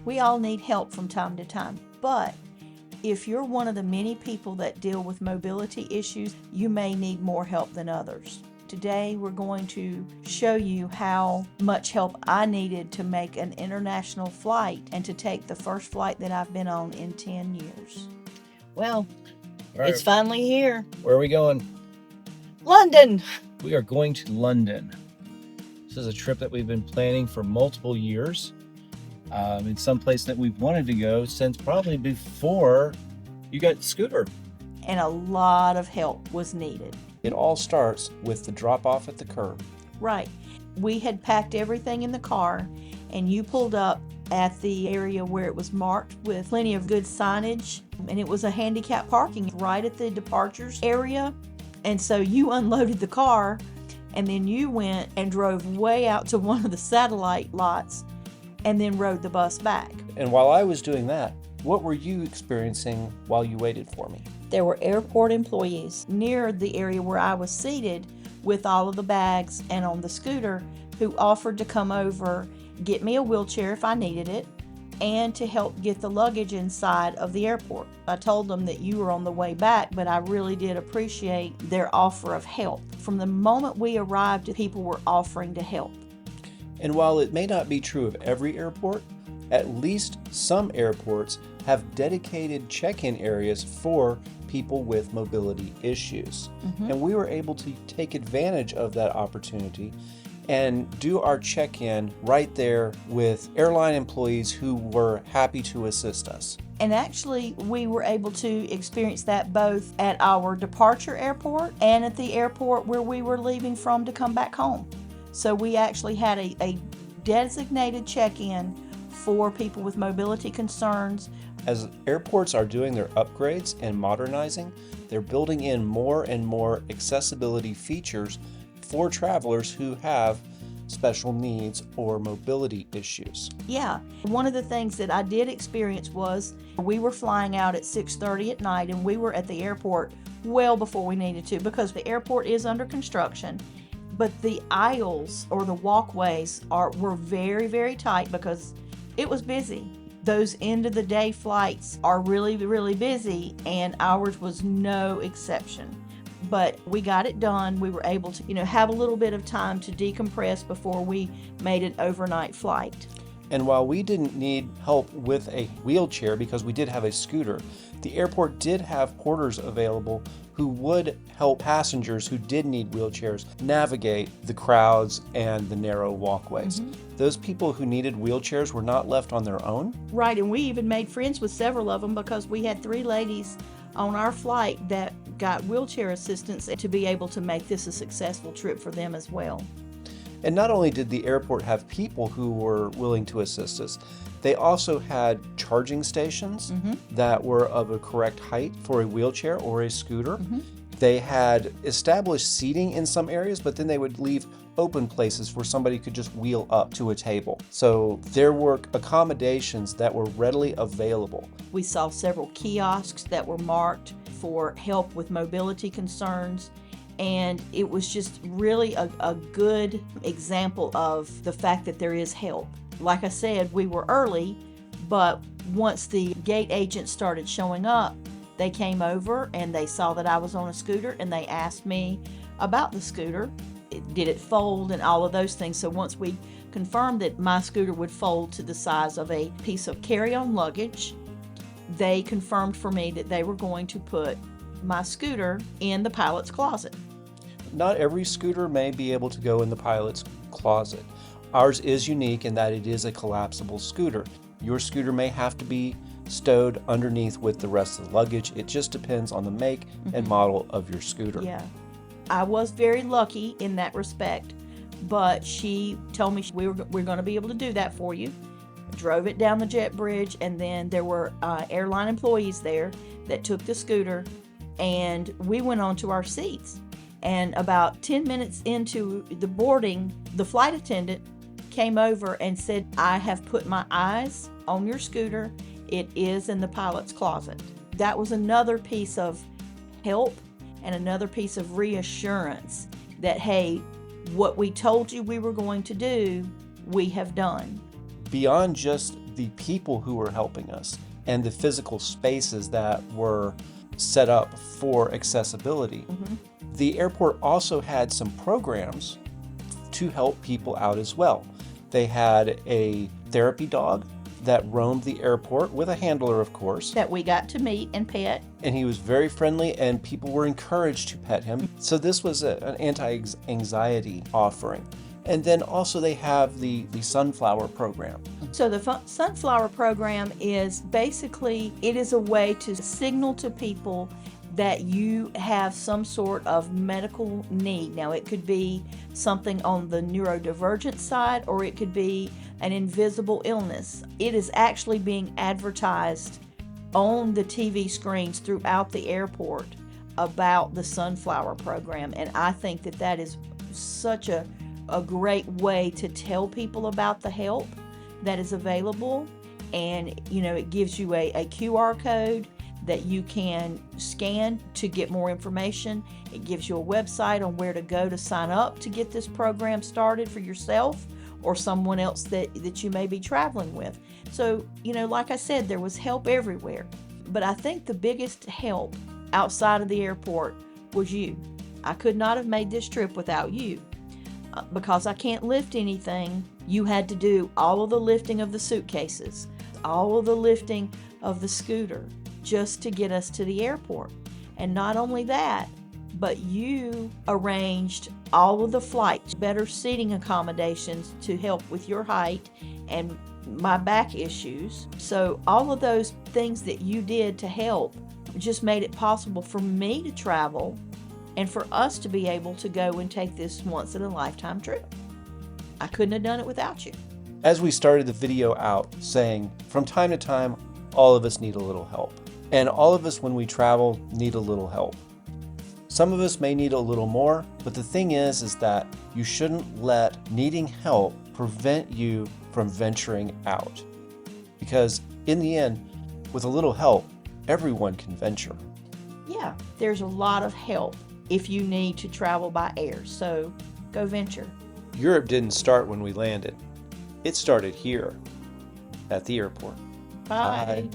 We all need help from time to time, but if you're one of the many people that deal with mobility issues, you may need more help than others. Today, we're going to show you how much help I needed to make an international flight and to take the first flight that I've been on in 10 years. Well, All it's finally here. Where are we going? London! We are going to London. This is a trip that we've been planning for multiple years. It's someplace that we've wanted to go since probably before you got the scooter. And a lot of help was needed. It all starts with the drop-off at the curb. Right. We had packed everything in the car, and you pulled up at the area where it was marked with plenty of good signage, and it was a handicap parking right at the departures area. And so you unloaded the car, and then you went and drove way out to one of the satellite lots and then rode the bus back. And while I was doing that, what were you experiencing while you waited for me? There were airport employees near the area where I was seated with all of the bags and on the scooter who offered to come over, get me a wheelchair if I needed it, and to help get the luggage inside of the airport. I told them that you were on the way back, but I really did appreciate their offer of help. From the moment we arrived, people were offering to help. And while it may not be true of every airport, at least some airports have dedicated check-in areas for people with mobility issues. And we were able to take advantage of that opportunity and do our check-in right there with airline employees who were happy to assist us. And actually, we were able to experience that both at our departure airport and at the airport where we were leaving from to come back home. So we actually had a designated check-in for people with mobility concerns. As airports are doing their upgrades and modernizing, they're building in more and more accessibility features for travelers who have special needs or mobility issues. Yeah, one of the things that I did experience was we were flying out at 6:30 at night, and we were at the airport well before we needed to because the airport is under construction. But the aisles or the walkways were very, very tight because it was busy. Those end of the day flights are really, really busy, and ours was no exception. But we got it done. We were able to, have a little bit of time to decompress before we made an overnight flight. And while we didn't need help with a wheelchair because we did have a scooter, the airport did have porters available who would help passengers who did need wheelchairs navigate the crowds and the narrow walkways. Those people who needed wheelchairs were not left on their own. Right, and we even made friends with several of them because we had 3 ladies on our flight that got wheelchair assistance to be able to make this a successful trip for them as well. And not only did the airport have people who were willing to assist us, they also had charging stations that were of a correct height for a wheelchair or a scooter. They had established seating in some areas, but then they would leave open places where somebody could just wheel up to a table. So there were accommodations that were readily available. We saw several kiosks that were marked for help with mobility concerns, and it was just really a good example of the fact that there is help. Like I said, we were early, but once the gate agents started showing up, they came over and they saw that I was on a scooter, and they asked me about the scooter. Did it fold and all of those things. So once we confirmed that my scooter would fold to the size of a piece of carry-on luggage, they confirmed for me that they were going to put my scooter in the pilot's closet. Not every scooter may be able to go in the pilot's closet. Ours is unique in that it is a collapsible scooter. Your scooter may have to be stowed underneath with the rest of the luggage. It just depends on the make and model of your scooter. Yeah. I was very lucky in that respect, but she told me we're going to be able to do that for you. Drove it down the jet bridge, and then there were airline employees there that took the scooter, and we went on to our seats. And about 10 minutes into the boarding, the flight attendant came over and said, "I have put my eyes on your scooter. It is in the pilot's closet." That was another piece of help and another piece of reassurance that, hey, what we told you we were going to do, we have done. Beyond just the people who were helping us and the physical spaces that were set up for accessibility. The airport also had some programs to help people out as well. They had a therapy dog that roamed the airport with a handler, of course. That we got to meet and pet. And he was very friendly, and people were encouraged to pet him. So this was an anti-anxiety offering. And then also they have the sunflower program. So the sunflower program is basically, it is a way to signal to people that you have some sort of medical need. Now, it could be something on the neurodivergent side, or it could be an invisible illness. It is actually being advertised on the TV screens throughout the airport about the sunflower program. And I think that that is such a great way to tell people about the help that is available. And, you know, it gives you a QR code that you can scan to get more information. It gives you a website on where to go to sign up to get this program started for yourself or someone else that you may be traveling with. So, you know, like I said, there was help everywhere. But I think the biggest help outside of the airport was you. I could not have made this trip without you. Because I can't lift anything, you had to do all of the lifting of the suitcases, all of the lifting of the scooter, just to get us to the airport. And not only that, but you arranged all of the flights, better seating accommodations to help with your height and my back issues. So all of those things that you did to help just made it possible for me to travel and for us to be able to go and take this once-in-a-lifetime trip. I couldn't have done it without you. As we started the video out saying, from time to time, all of us need a little help. And all of us, when we travel, need a little help. Some of us may need a little more, but the thing is that you shouldn't let needing help prevent you from venturing out. Because in the end, with a little help, everyone can venture. Yeah, there's a lot of help if you need to travel by air, so go venture. Europe didn't start when we landed. It started here at the airport. Bye.